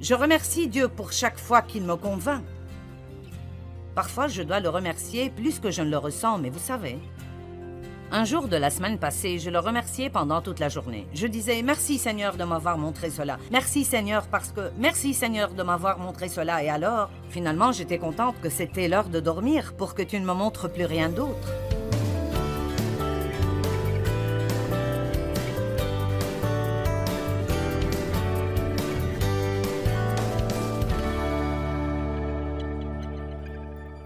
Je remercie Dieu pour chaque fois qu'il me convainc. Parfois, je dois le remercier plus que je ne le ressens, mais vous savez. Un jour de la semaine passée, je le remerciais pendant toute la journée. Je disais « Merci Seigneur de m'avoir montré cela. Merci Seigneur parce que... Merci Seigneur de m'avoir montré cela. » Et alors, finalement, j'étais contente que c'était l'heure de dormir pour que tu ne me montres plus rien d'autre.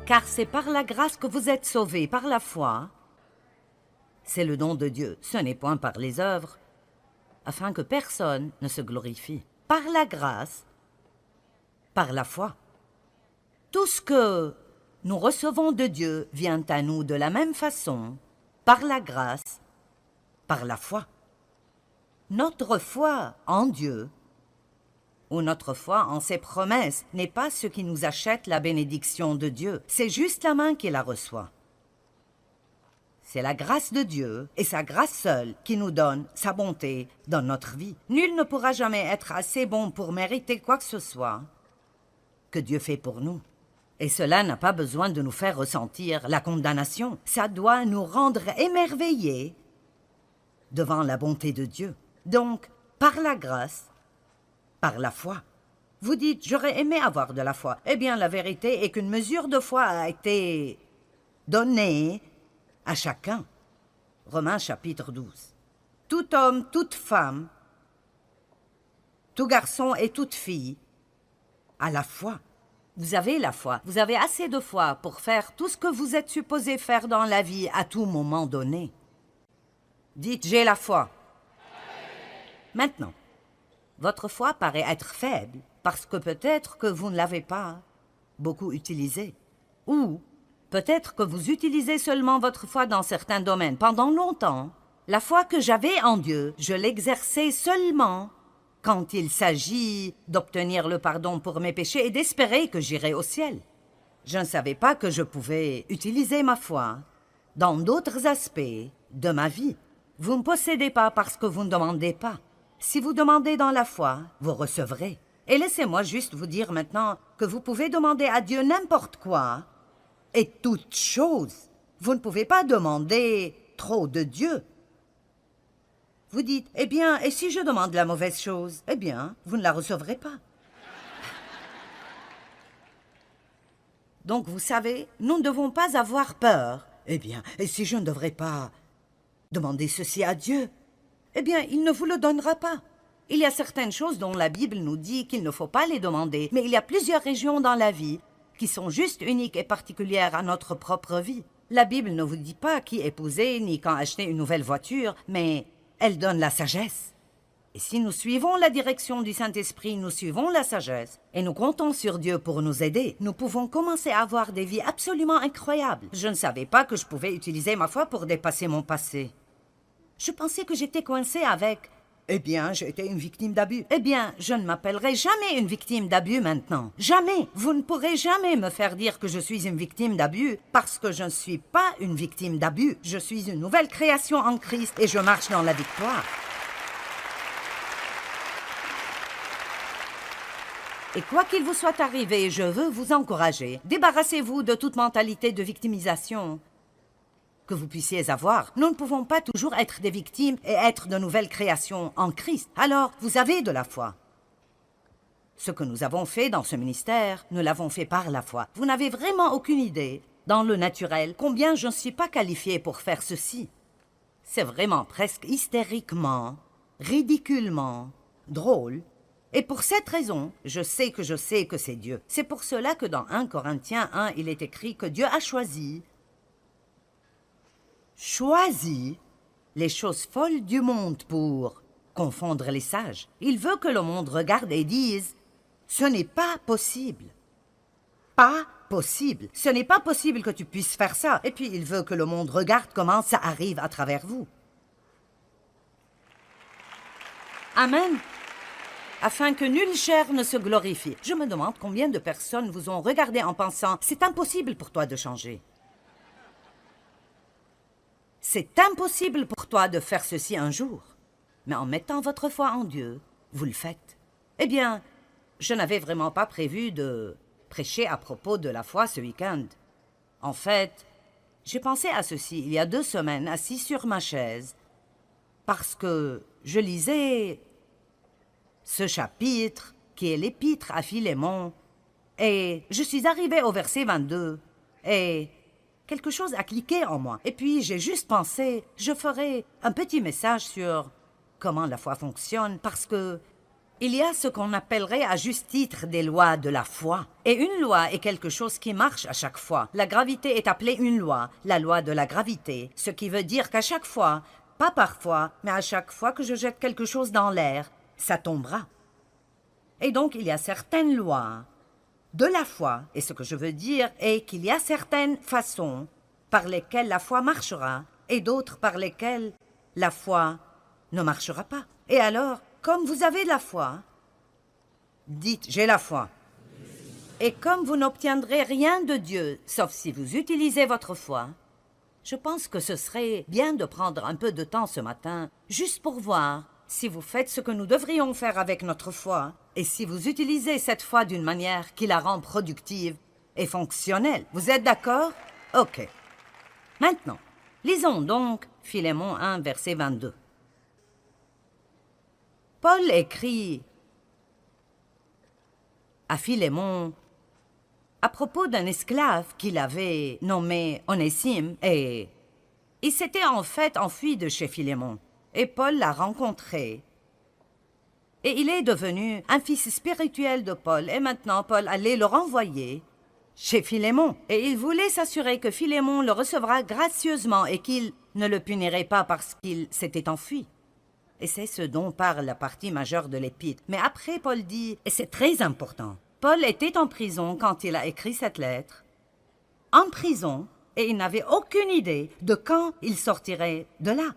Car c'est par la grâce que vous êtes sauvés, par la foi. C'est le don de Dieu, ce n'est point par les œuvres, afin que personne ne se glorifie. Par la grâce, par la foi. Tout ce que nous recevons de Dieu vient à nous de la même façon, par la grâce, par la foi. Notre foi en Dieu, ou notre foi en ses promesses, n'est pas ce qui nous achète la bénédiction de Dieu, c'est juste la main qui la reçoit. C'est la grâce de Dieu, et sa grâce seule, qui nous donne sa bonté dans notre vie. Nul ne pourra jamais être assez bon pour mériter quoi que ce soit que Dieu fait pour nous. Et cela n'a pas besoin de nous faire ressentir la condamnation. Ça doit nous rendre émerveillés devant la bonté de Dieu. Donc, par la grâce, par la foi. Vous dites, j'aurais aimé avoir de la foi. Eh bien, la vérité est qu'une mesure de foi a été donnée à chacun. Romains chapitre 12. Tout homme, toute femme, tout garçon et toute fille a la foi. Vous avez la foi. Vous avez assez de foi pour faire tout ce que vous êtes supposé faire dans la vie à tout moment donné. Dites, j'ai la foi. Maintenant, votre foi paraît être faible parce que peut-être que vous ne l'avez pas beaucoup utilisée. Ou peut-être que vous utilisez seulement votre foi dans certains domaines. Pendant longtemps, la foi que j'avais en Dieu, je l'exerçais seulement quand il s'agit d'obtenir le pardon pour mes péchés et d'espérer que j'irai au ciel. Je ne savais pas que je pouvais utiliser ma foi dans d'autres aspects de ma vie. Vous ne possédez pas parce que vous ne demandez pas. Si vous demandez dans la foi, vous recevrez. Et laissez-moi juste vous dire maintenant que vous pouvez demander à Dieu n'importe quoi et toute chose. Vous ne pouvez pas demander trop de Dieu. Vous dites, eh bien, et si je demande la mauvaise chose? Eh bien, vous ne la recevrez pas. Donc, vous savez, nous ne devons pas avoir peur. Eh bien, et si je ne devrais pas demander ceci à Dieu? Eh bien, il ne vous le donnera pas. Il y a certaines choses dont la Bible nous dit qu'il ne faut pas les demander, mais il y a plusieurs régions dans la vie qui sont juste uniques et particulières à notre propre vie. La Bible ne vous dit pas qui épouser ni quand acheter une nouvelle voiture, mais elle donne la sagesse. Et si nous suivons la direction du Saint-Esprit, nous suivons la sagesse, et nous comptons sur Dieu pour nous aider, nous pouvons commencer à avoir des vies absolument incroyables. Je ne savais pas que je pouvais utiliser ma foi pour dépasser mon passé. Je pensais que j'étais coincée avec... Eh bien, j'ai été une victime d'abus. Eh bien, je ne m'appellerai jamais une victime d'abus maintenant. Jamais. Vous ne pourrez jamais me faire dire que je suis une victime d'abus parce que je ne suis pas une victime d'abus. Je suis une nouvelle création en Christ et je marche dans la victoire. Et quoi qu'il vous soit arrivé, je veux vous encourager. Débarrassez-vous de toute mentalité de victimisation que vous puissiez avoir. Nous ne pouvons pas toujours être des victimes et être de nouvelles créations en Christ. Alors, vous avez de la foi. Ce que nous avons fait dans ce ministère, nous l'avons fait par la foi. Vous n'avez vraiment aucune idée, dans le naturel, combien je ne suis pas qualifiée pour faire ceci. C'est vraiment presque hystériquement, ridiculement, drôle. Et pour cette raison, je sais que c'est Dieu. C'est pour cela que dans 1 Corinthiens 1, il est écrit que Dieu a choisi les choses folles du monde pour confondre les sages. Il veut que le monde regarde et dise « Ce n'est pas possible. Pas possible. Ce n'est pas possible que tu puisses faire ça. » Et puis il veut que le monde regarde comment ça arrive à travers vous. Amen. Afin que nulle chair ne se glorifie. Je me demande combien de personnes vous ont regardé en pensant « C'est impossible pour toi de changer. » C'est impossible pour toi de faire ceci un jour. Mais en mettant votre foi en Dieu, vous le faites. Eh bien, je n'avais vraiment pas prévu de prêcher à propos de la foi ce week-end. En fait, j'ai pensé à ceci il y a 2 semaines, assis sur ma chaise, parce que je lisais ce chapitre, qui est l'épître à Philémon, et je suis arrivée au verset 22, et quelque chose a cliqué en moi. Et puis j'ai juste pensé, je ferai un petit message sur comment la foi fonctionne, parce que il y a ce qu'on appellerait à juste titre des lois de la foi. Et une loi est quelque chose qui marche à chaque fois. La gravité est appelée une loi, la loi de la gravité, ce qui veut dire qu'à chaque fois, pas parfois, mais à chaque fois que je jette quelque chose dans l'air, ça tombera. Et donc il y a certaines lois de la foi, et ce que je veux dire est qu'il y a certaines façons par lesquelles la foi marchera, et d'autres par lesquelles la foi ne marchera pas. Et alors, comme vous avez la foi, dites « j'ai la foi ». Et comme vous n'obtiendrez rien de Dieu, sauf si vous utilisez votre foi, je pense que ce serait bien de prendre un peu de temps ce matin, juste pour voir si vous faites ce que nous devrions faire avec notre foi, et si vous utilisez cette foi d'une manière qui la rend productive et fonctionnelle. Vous êtes d'accord? Ok. Maintenant, lisons donc Philémon 1, verset 22. Paul écrit à Philémon à propos d'un esclave qu'il avait nommé Onésime, et il s'était en fait enfui de chez Philémon, et Paul l'a rencontré. Et il est devenu un fils spirituel de Paul, et maintenant Paul allait le renvoyer chez Philémon. Et il voulait s'assurer que Philémon le recevra gracieusement et qu'il ne le punirait pas parce qu'il s'était enfui. Et c'est ce dont parle la partie majeure de l'épître. Mais après, Paul dit, et c'est très important, Paul était en prison quand il a écrit cette lettre, en prison, et il n'avait aucune idée de quand il sortirait de là.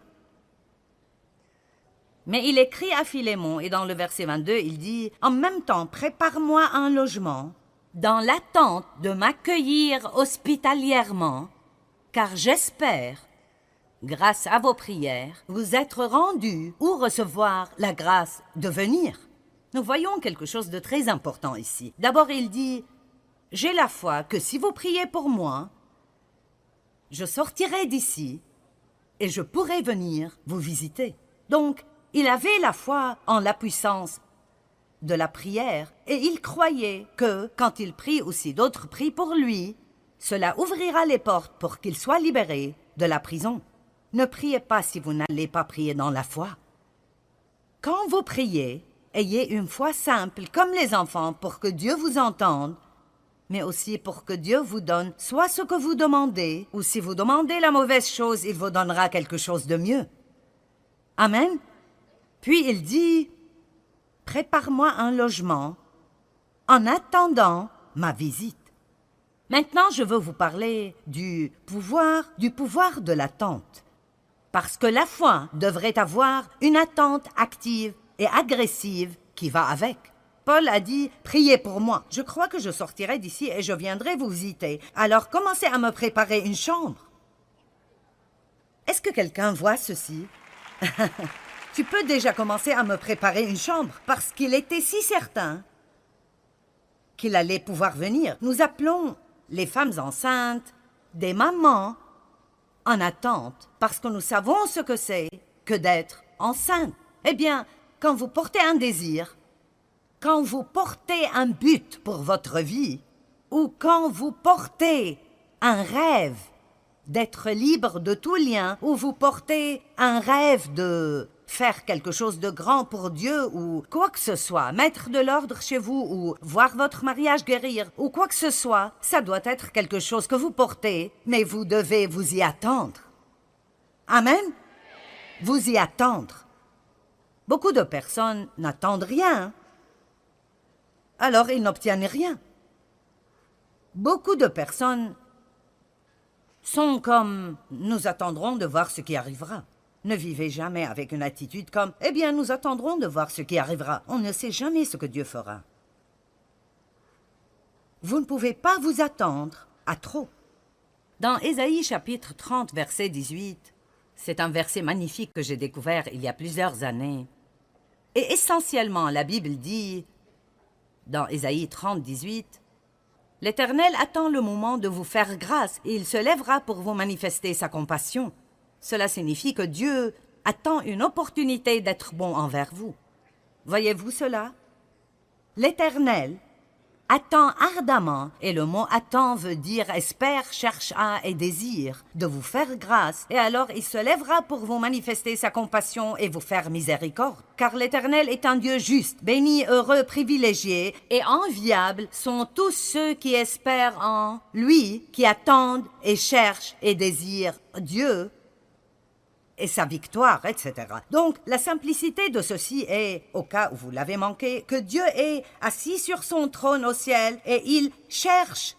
Mais il écrit à Philémon, et dans le verset 22, il dit « En même temps, prépare-moi un logement, dans l'attente de m'accueillir hospitalièrement, car j'espère, grâce à vos prières, vous être rendu ou recevoir la grâce de venir. » Nous voyons quelque chose de très important ici. D'abord, il dit « J'ai la foi que si vous priez pour moi, je sortirai d'ici et je pourrai venir vous visiter. » Donc, il avait la foi en la puissance de la prière et il croyait que, quand il prie ou si d'autres prient pour lui, cela ouvrira les portes pour qu'il soit libéré de la prison. Ne priez pas si vous n'allez pas prier dans la foi. Quand vous priez, ayez une foi simple comme les enfants pour que Dieu vous entende, mais aussi pour que Dieu vous donne soit ce que vous demandez, ou si vous demandez la mauvaise chose, il vous donnera quelque chose de mieux. Amen. Puis il dit, « Prépare-moi un logement en attendant ma visite. » Maintenant, je veux vous parler du pouvoir de l'attente. Parce que la foi devrait avoir une attente active et agressive qui va avec. Paul a dit « Priez pour moi. Je crois que je sortirai d'ici et je viendrai vous visiter. Alors commencez à me préparer une chambre. » Est-ce que quelqu'un voit ceci? Tu peux déjà commencer à me préparer une chambre parce qu'il était si certain qu'il allait pouvoir venir. Nous appelons les femmes enceintes des mamans en attente parce que nous savons ce que c'est que d'être enceinte. Eh bien, quand vous portez un désir, quand vous portez un but pour votre vie, ou quand vous portez un rêve d'être libre de tout lien, ou vous portez un rêve de faire quelque chose de grand pour Dieu, ou quoi que ce soit, mettre de l'ordre chez vous, ou voir votre mariage guérir, ou quoi que ce soit, ça doit être quelque chose que vous portez, mais vous devez vous y attendre. Amen? Vous y attendre. Beaucoup de personnes n'attendent rien. Alors ils n'obtiennent rien. Beaucoup de personnes sont comme « nous attendrons de voir ce qui arrivera ». Ne vivez jamais avec une attitude comme « eh bien, nous attendrons de voir ce qui arrivera ». On ne sait jamais ce que Dieu fera. Vous ne pouvez pas vous attendre à trop. Dans Ésaïe chapitre 30, verset 18, c'est un verset magnifique que j'ai découvert il y a plusieurs années. Et essentiellement, la Bible dit dans Ésaïe 30, 18, « L'Éternel attend le moment de vous faire grâce et il se lèvera pour vous manifester sa compassion. » Cela signifie que Dieu attend une opportunité d'être bon envers vous. Voyez-vous cela? L'Éternel attend ardemment, et le mot « attend » veut dire « espère, cherche à et désire » de vous faire grâce, et alors il se lèvera pour vous manifester sa compassion et vous faire miséricorde. Car l'Éternel est un Dieu juste, béni, heureux, privilégié, et enviable sont tous ceux qui espèrent en lui, qui attendent et cherchent et désirent Dieu et sa victoire, etc. Donc, la simplicité de ceci est, au cas où vous l'avez manqué, que Dieu est assis sur son trône au ciel et il cherche,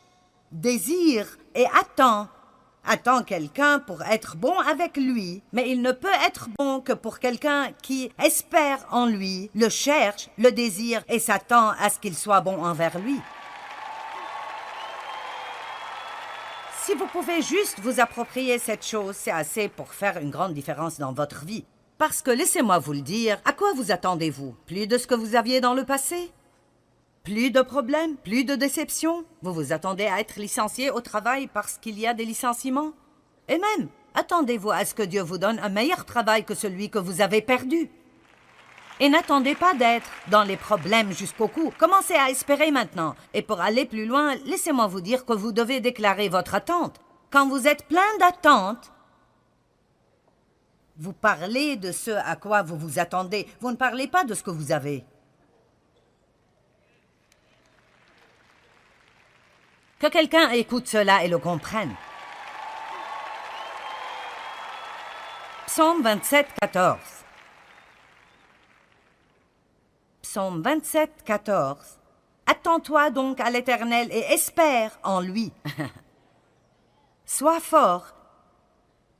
désire et attend quelqu'un pour être bon avec lui, mais il ne peut être bon que pour quelqu'un qui espère en lui, le cherche, le désire et s'attend à ce qu'il soit bon envers lui. Si vous pouvez juste vous approprier cette chose, c'est assez pour faire une grande différence dans votre vie. Parce que, laissez-moi vous le dire, à quoi vous attendez-vous? Plus de ce que vous aviez dans le passé? Plus de problèmes? Plus de déceptions? Vous vous attendez à être licencié au travail parce qu'il y a des licenciements? Et même, attendez-vous à ce que Dieu vous donne un meilleur travail que celui que vous avez perdu? Et n'attendez pas d'être dans les problèmes jusqu'au cou. Commencez à espérer maintenant. Et pour aller plus loin, laissez-moi vous dire que vous devez déclarer votre attente. Quand vous êtes plein d'attente, vous parlez de ce à quoi vous vous attendez. Vous ne parlez pas de ce que vous avez. Que quelqu'un écoute cela et le comprenne. Psaume 27, 14. Psaume 27, 14. Attends-toi donc à l'Éternel et espère en lui. Sois fort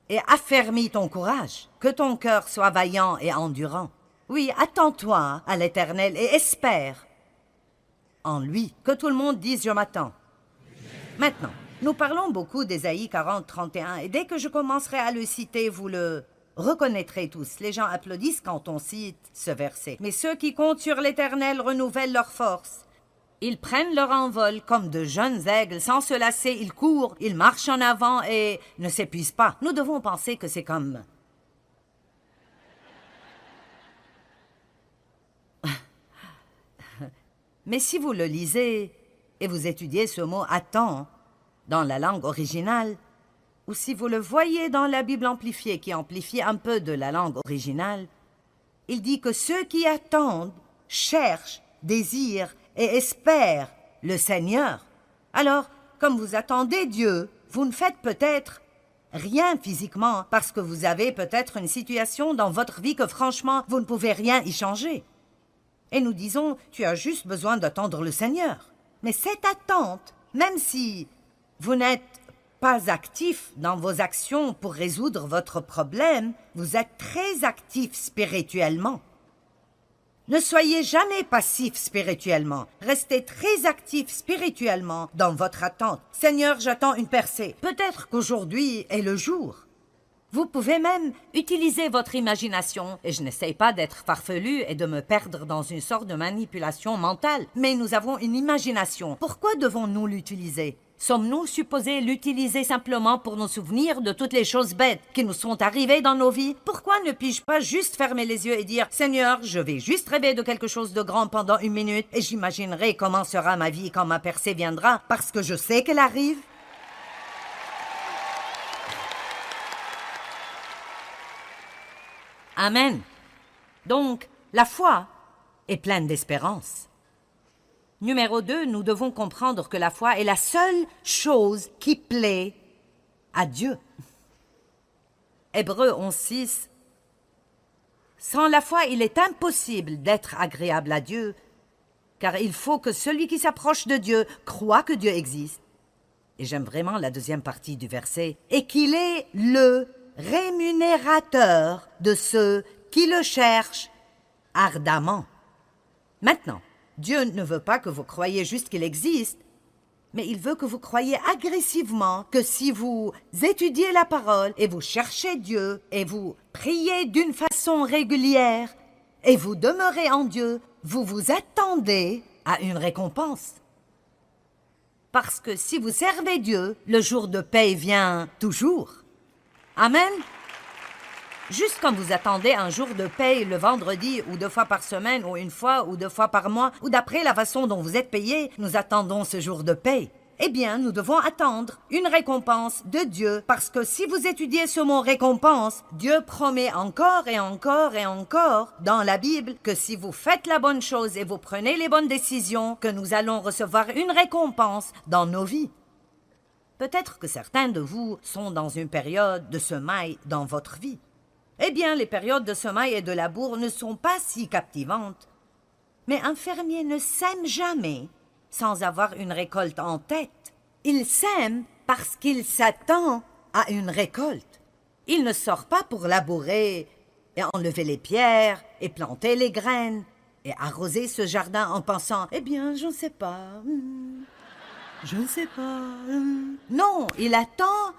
et affermis ton courage, que ton cœur soit vaillant et endurant. Oui, attends-toi à l'Éternel et espère en lui. Que tout le monde dise « je m'attends ». Maintenant, nous parlons beaucoup d'Ésaïe 40, 31, et dès que je commencerai à le citer, vous le reconnaîtrez tous. Les gens applaudissent quand on cite ce verset. Mais ceux qui comptent sur l'Éternel renouvellent leur force. Ils prennent leur envol comme de jeunes aigles. Sans se lasser, ils courent, ils marchent en avant et ne s'épuisent pas. Nous devons penser que c'est comme... Mais si vous le lisez et vous étudiez ce mot « attend » dans la langue originale, ou si vous le voyez dans la Bible amplifiée qui amplifie un peu de la langue originale, il dit que ceux qui attendent, cherchent, désirent et espèrent le Seigneur. Alors, comme vous attendez Dieu, vous ne faites peut-être rien physiquement parce que vous avez peut-être une situation dans votre vie que franchement, vous ne pouvez rien y changer. Et nous disons, tu as juste besoin d'attendre le Seigneur. Mais cette attente, même si vous n'êtes pas actif dans vos actions pour résoudre votre problème, vous êtes très actif spirituellement. Ne soyez jamais passif spirituellement. Restez très actif spirituellement dans votre attente. Seigneur, j'attends une percée. Peut-être qu'aujourd'hui est le jour. Vous pouvez même utiliser votre imagination, et je n'essaye pas d'être farfelu et de me perdre dans une sorte de manipulation mentale, mais nous avons une imagination. Pourquoi devons-nous l'utiliser? Sommes-nous supposés l'utiliser simplement pour nous souvenir de toutes les choses bêtes qui nous sont arrivées dans nos vies? Pourquoi ne puis-je pas juste fermer les yeux et dire « Seigneur, je vais juste rêver de quelque chose de grand pendant 1 minute et j'imaginerai comment sera ma vie quand ma percée viendra parce que je sais qu'elle arrive ?» Amen. Donc, la foi est pleine d'espérance. Numéro 2, nous devons comprendre que la foi est la seule chose qui plaît à Dieu. Hébreux 11:6. Sans la foi, il est impossible d'être agréable à Dieu, car il faut que celui qui s'approche de Dieu croit que Dieu existe. Et j'aime vraiment la deuxième partie du verset. Et qu'il est le rémunérateur de ceux qui le cherchent ardemment. Maintenant, Dieu ne veut pas que vous croyiez juste qu'il existe, mais il veut que vous croyiez agressivement que si vous étudiez la parole et vous cherchez Dieu et vous priez d'une façon régulière et vous demeurez en Dieu, vous vous attendez à une récompense. Parce que si vous servez Dieu, le jour de paye vient toujours. Amen. Juste comme vous attendez un jour de paye le vendredi ou 2 fois par semaine ou 1 fois ou 2 fois par mois ou d'après la façon dont vous êtes payé, nous attendons ce jour de paye. Eh bien, nous devons attendre une récompense de Dieu parce que si vous étudiez ce mot récompense, Dieu promet encore et encore et encore dans la Bible que si vous faites la bonne chose et vous prenez les bonnes décisions, que nous allons recevoir une récompense dans nos vies. Peut-être que certains de vous sont dans une période de semaille dans votre vie. Eh bien, les périodes de semaille et de labour ne sont pas si captivantes. Mais un fermier ne sème jamais sans avoir une récolte en tête. Il sème parce qu'il s'attend à une récolte. Il ne sort pas pour labourer et enlever les pierres et planter les graines et arroser ce jardin en pensant « Eh bien, je ne sais pas, je ne sais pas. » Non, il attend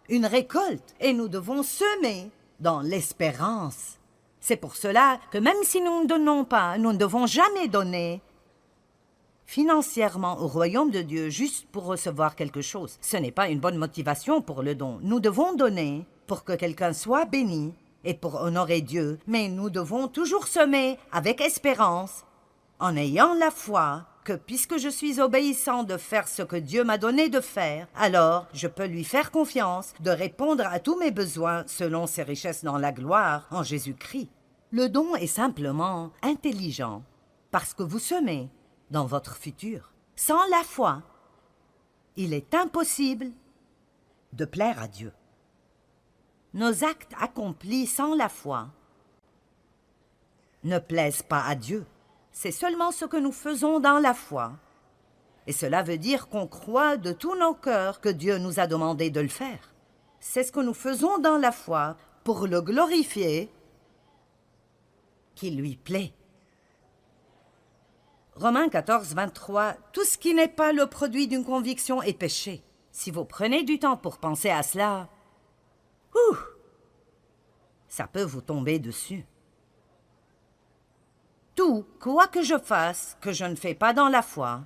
une récolte et nous devons semer dans l'espérance. C'est pour cela que même si nous ne donnons pas, nous ne devons jamais donner financièrement au royaume de Dieu juste pour recevoir quelque chose. Ce n'est pas une bonne motivation pour le don. Nous devons donner pour que quelqu'un soit béni et pour honorer Dieu, mais nous devons toujours semer avec espérance, en ayant la foi que puisque je suis obéissant de faire ce que Dieu m'a donné de faire, alors je peux lui faire confiance de répondre à tous mes besoins selon ses richesses dans la gloire en Jésus-Christ. Le don est simplement intelligent parce que vous semez dans votre futur. Sans la foi, il est impossible de plaire à Dieu. Nos actes accomplis sans la foi ne plaisent pas à Dieu. C'est seulement ce que nous faisons dans la foi. Et cela veut dire qu'on croit de tout nos cœurs que Dieu nous a demandé de le faire. C'est ce que nous faisons dans la foi pour le glorifier, qui lui plaît. Romains 14, 23, « Tout ce qui n'est pas le produit d'une conviction est péché. » Si vous prenez du temps pour penser à cela, ça peut vous tomber dessus. Tout, quoi que je fasse, que je ne fais pas dans la foi,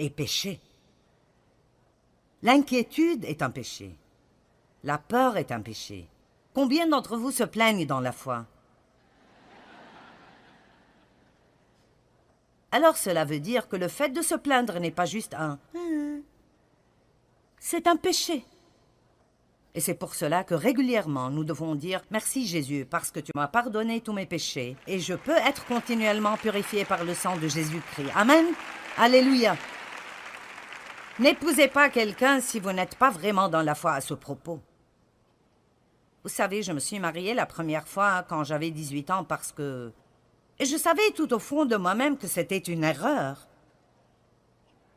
est péché. L'inquiétude est un péché. La peur est un péché. Combien d'entre vous se plaignent dans la foi? Alors cela veut dire que le fait de se plaindre n'est pas juste un « c'est un péché ». Et c'est pour cela que régulièrement nous devons dire « Merci Jésus, parce que tu m'as pardonné tous mes péchés et je peux être continuellement purifié par le sang de Jésus-Christ. » Amen. Alléluia. N'épousez pas quelqu'un si vous n'êtes pas vraiment dans la foi à ce propos. Vous savez, je me suis mariée la première fois quand j'avais 18 ans parce que... Et je savais tout au fond de moi-même que c'était une erreur.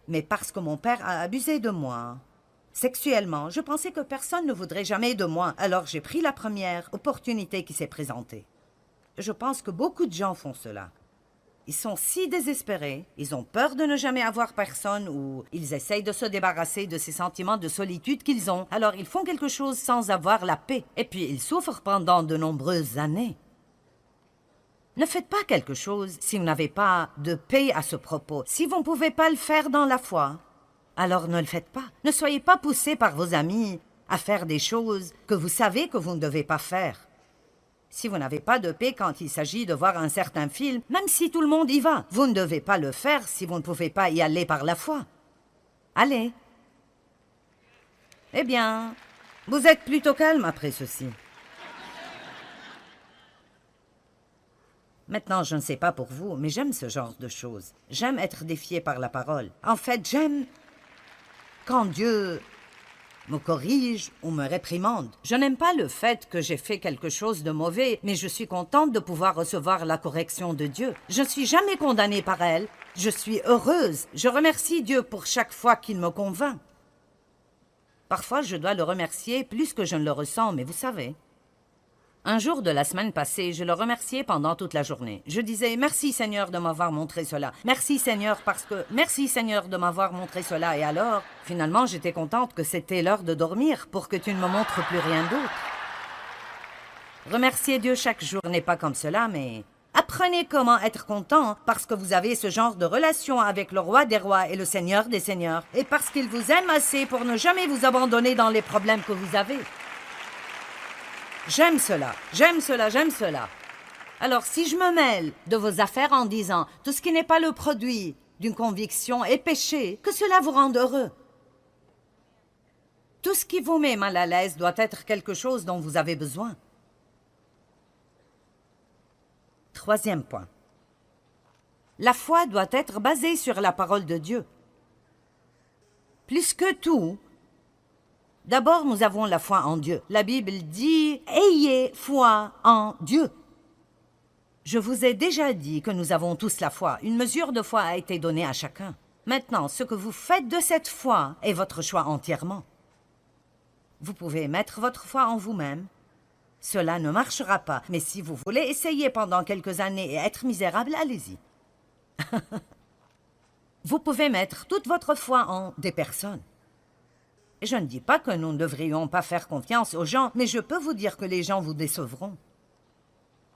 Mais parce que mon père a abusé de moi, sexuellement, je pensais que personne ne voudrait jamais de moi. Alors j'ai pris la première opportunité qui s'est présentée. Je pense que beaucoup de gens font cela. Ils sont si désespérés, ils ont peur de ne jamais avoir personne ou ils essayent de se débarrasser de ces sentiments de solitude qu'ils ont. Alors ils font quelque chose sans avoir la paix. Et puis ils souffrent pendant de nombreuses années. Ne faites pas quelque chose si vous n'avez pas de paix à ce propos. Si vous ne pouvez pas le faire dans la foi, alors ne le faites pas. Ne soyez pas poussés par vos amis à faire des choses que vous savez que vous ne devez pas faire. Si vous n'avez pas de paix quand il s'agit de voir un certain film, même si tout le monde y va, vous ne devez pas le faire si vous ne pouvez pas y aller par la foi. Allez. Eh bien, vous êtes plutôt calme après ceci. Maintenant, je ne sais pas pour vous, mais j'aime ce genre de choses. J'aime être défié par la parole. En fait, j'aime quand Dieu me corrige ou me réprimande. Je n'aime pas le fait que j'ai fait quelque chose de mauvais, mais je suis contente de pouvoir recevoir la correction de Dieu. Je ne suis jamais condamnée par elle. Je suis heureuse. Je remercie Dieu pour chaque fois qu'il me convainc. Parfois, je dois le remercier plus que je ne le ressens, mais vous savez... Un jour de la semaine passée, je le remerciais pendant toute la journée. Je disais « Merci Seigneur de m'avoir montré cela. Merci Seigneur parce que... Merci Seigneur de m'avoir montré cela. » Et alors, finalement, j'étais contente que c'était l'heure de dormir pour que tu ne me montres plus rien d'autre. Remercier Dieu chaque jour n'est pas comme cela, mais... À apprenez comment être content parce que vous avez ce genre de relation avec le roi des rois et le seigneur des seigneurs, et parce qu'il vous aime assez pour ne jamais vous abandonner dans les problèmes que vous avez. J'aime cela, j'aime cela, j'aime cela. Alors, si je me mêle de vos affaires en disant tout ce qui n'est pas le produit d'une conviction est péché, que cela vous rende heureux. Tout ce qui vous met mal à l'aise doit être quelque chose dont vous avez besoin. Troisième point. La foi doit être basée sur la parole de Dieu. Plus que tout, d'abord nous avons la foi en Dieu. La Bible dit « Ayez foi en Dieu ». Je vous ai déjà dit que nous avons tous la foi. Une mesure de foi a été donnée à chacun. Maintenant, ce que vous faites de cette foi est votre choix entièrement. Vous pouvez mettre votre foi en vous-même. Cela ne marchera pas. Mais si vous voulez essayer pendant quelques années et être misérable, allez-y. Vous pouvez mettre toute votre foi en des personnes. Et je ne dis pas que nous ne devrions pas faire confiance aux gens, mais je peux vous dire que les gens vous décevront.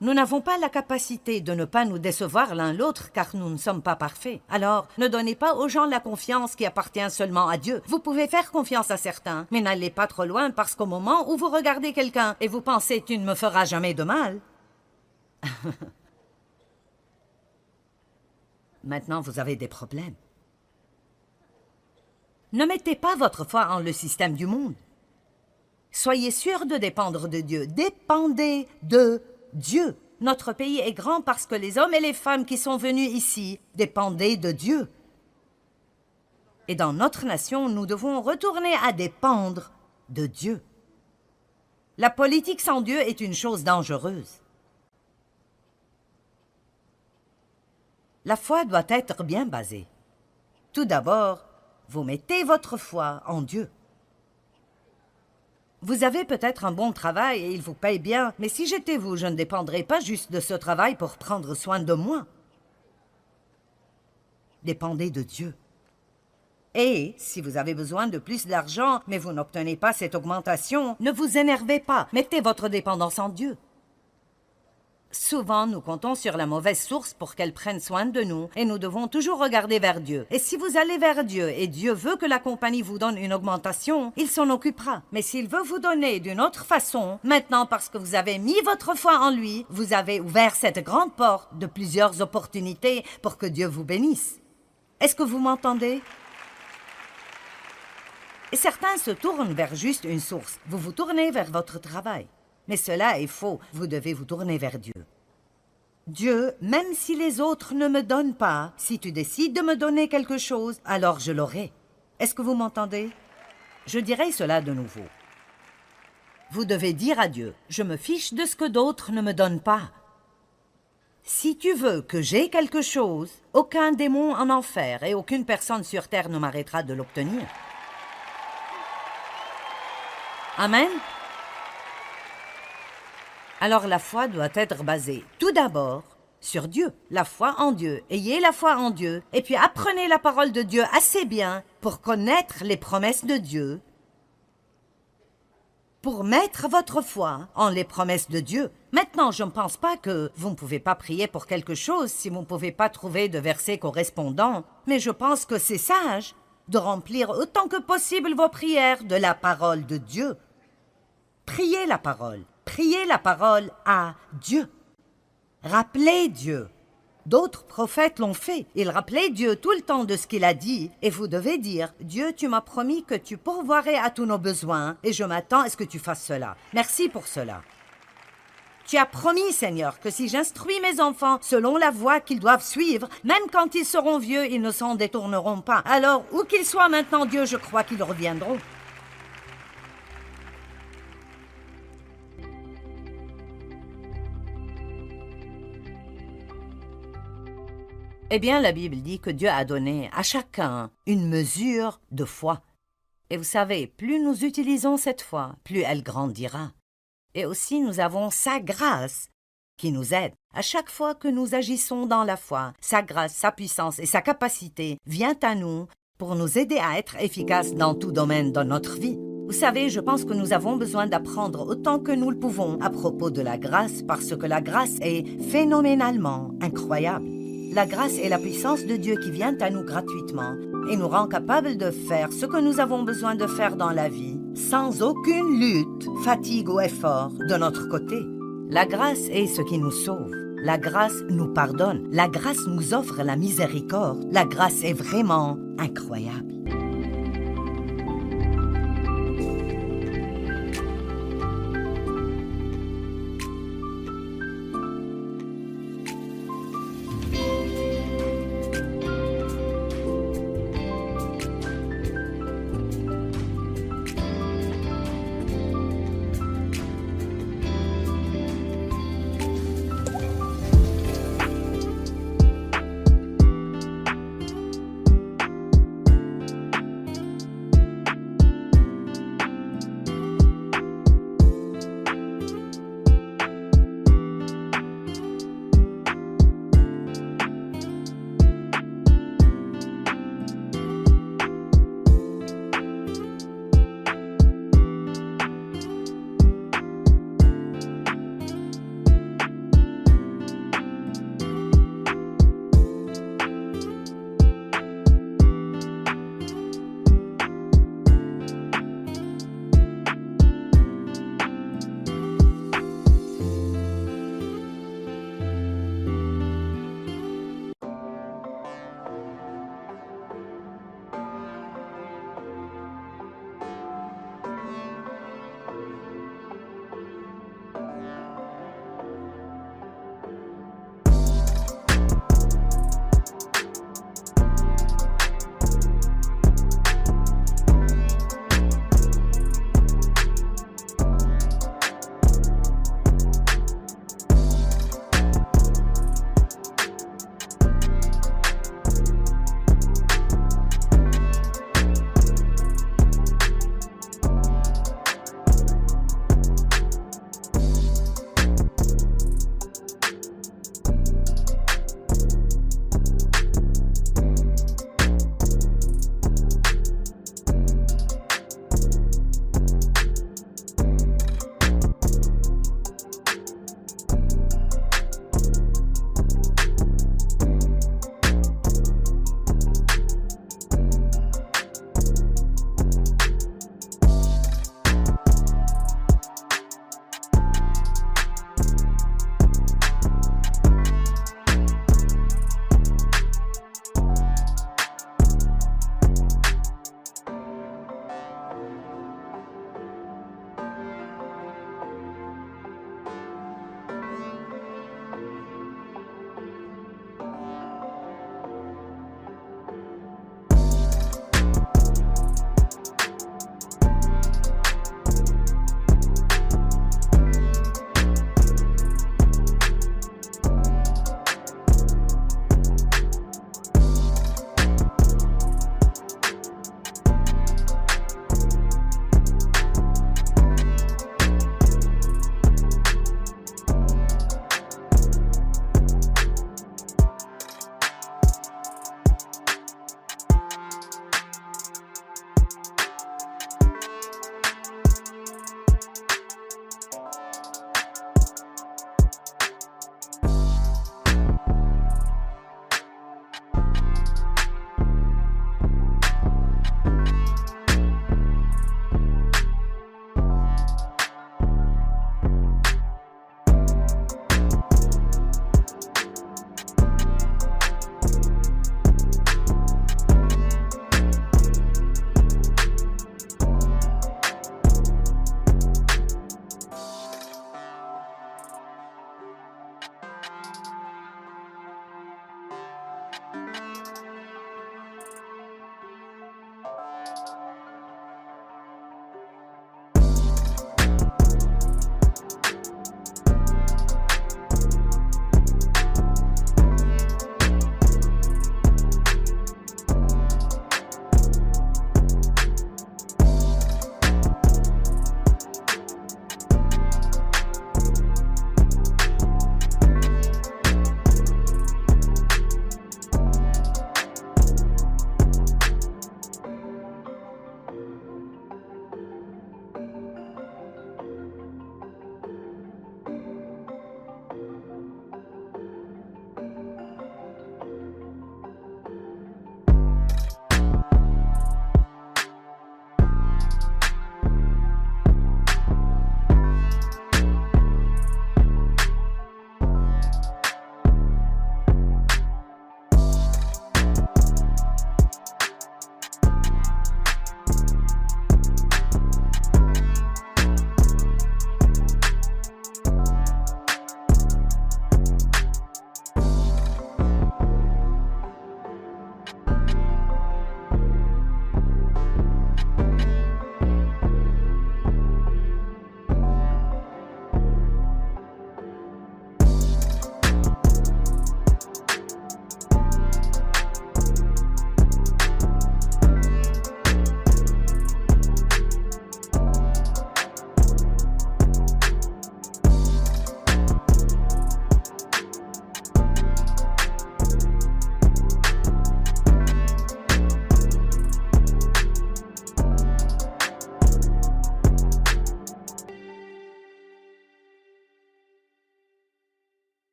Nous n'avons pas la capacité de ne pas nous décevoir l'un l'autre car nous ne sommes pas parfaits. Alors, ne donnez pas aux gens la confiance qui appartient seulement à Dieu. Vous pouvez faire confiance à certains, mais n'allez pas trop loin parce qu'au moment où vous regardez quelqu'un et vous pensez « tu ne me feras jamais de mal », maintenant vous avez des problèmes. Ne mettez pas votre foi en le système du monde. Soyez sûr de dépendre de Dieu. Dépendez de Dieu. Notre pays est grand parce que les hommes et les femmes qui sont venus ici dépendaient de Dieu. Et dans notre nation, nous devons retourner à dépendre de Dieu. La politique sans Dieu est une chose dangereuse. La foi doit être bien basée. Tout d'abord, vous mettez votre foi en Dieu. Vous avez peut-être un bon travail et il vous paye bien, mais si j'étais vous, je ne dépendrais pas juste de ce travail pour prendre soin de moi. Dépendez de Dieu. Et si vous avez besoin de plus d'argent, mais vous n'obtenez pas cette augmentation, ne vous énervez pas, mettez votre dépendance en Dieu. Souvent, nous comptons sur la mauvaise source pour qu'elle prenne soin de nous et nous devons toujours regarder vers Dieu. Et si vous allez vers Dieu et Dieu veut que la compagnie vous donne une augmentation, il s'en occupera. Mais s'il veut vous donner d'une autre façon, maintenant parce que vous avez mis votre foi en lui, vous avez ouvert cette grande porte de plusieurs opportunités pour que Dieu vous bénisse. Est-ce que vous m'entendez? Et certains se tournent vers juste une source. Vous vous tournez vers votre travail. Mais cela est faux. Vous devez vous tourner vers Dieu. Dieu, même si les autres ne me donnent pas, si tu décides de me donner quelque chose, alors je l'aurai. Est-ce que vous m'entendez? Je dirai cela de nouveau. Vous devez dire à Dieu, je me fiche de ce que d'autres ne me donnent pas. Si tu veux que j'aie quelque chose, aucun démon en enfer et aucune personne sur terre ne m'arrêtera de l'obtenir. Amen. Alors la foi doit être basée tout d'abord sur Dieu, la foi en Dieu. Ayez la foi en Dieu et puis apprenez la parole de Dieu assez bien pour connaître les promesses de Dieu, pour mettre votre foi en les promesses de Dieu. Maintenant, je ne pense pas que vous ne pouvez pas prier pour quelque chose si vous ne pouvez pas trouver de versets correspondants, mais je pense que c'est sage de remplir autant que possible vos prières de la parole de Dieu. Priez la parole. Priez la parole à Dieu. Rappelez Dieu. D'autres prophètes l'ont fait. Ils rappelaient Dieu tout le temps de ce qu'il a dit. Et vous devez dire, Dieu, tu m'as promis que tu pourvoirais à tous nos besoins et je m'attends à ce que tu fasses cela. Merci pour cela. Tu as promis, Seigneur, que si j'instruis mes enfants selon la voie qu'ils doivent suivre, même quand ils seront vieux, ils ne s'en détourneront pas. Alors, où qu'ils soient maintenant, Dieu, je crois qu'ils reviendront. Eh bien, la Bible dit que Dieu a donné à chacun une mesure de foi. Et vous savez, plus nous utilisons cette foi, plus elle grandira. Et aussi, nous avons sa grâce qui nous aide. À chaque fois que nous agissons dans la foi, sa grâce, sa puissance et sa capacité viennent à nous pour nous aider à être efficaces dans tout domaine de notre vie. Vous savez, je pense que nous avons besoin d'apprendre autant que nous le pouvons à propos de la grâce parce que la grâce est phénoménalement incroyable. La grâce est la puissance de Dieu qui vient à nous gratuitement et nous rend capables de faire ce que nous avons besoin de faire dans la vie sans aucune lutte, fatigue ou effort de notre côté. La grâce est ce qui nous sauve. La grâce nous pardonne. La grâce nous offre la miséricorde. La grâce est vraiment incroyable.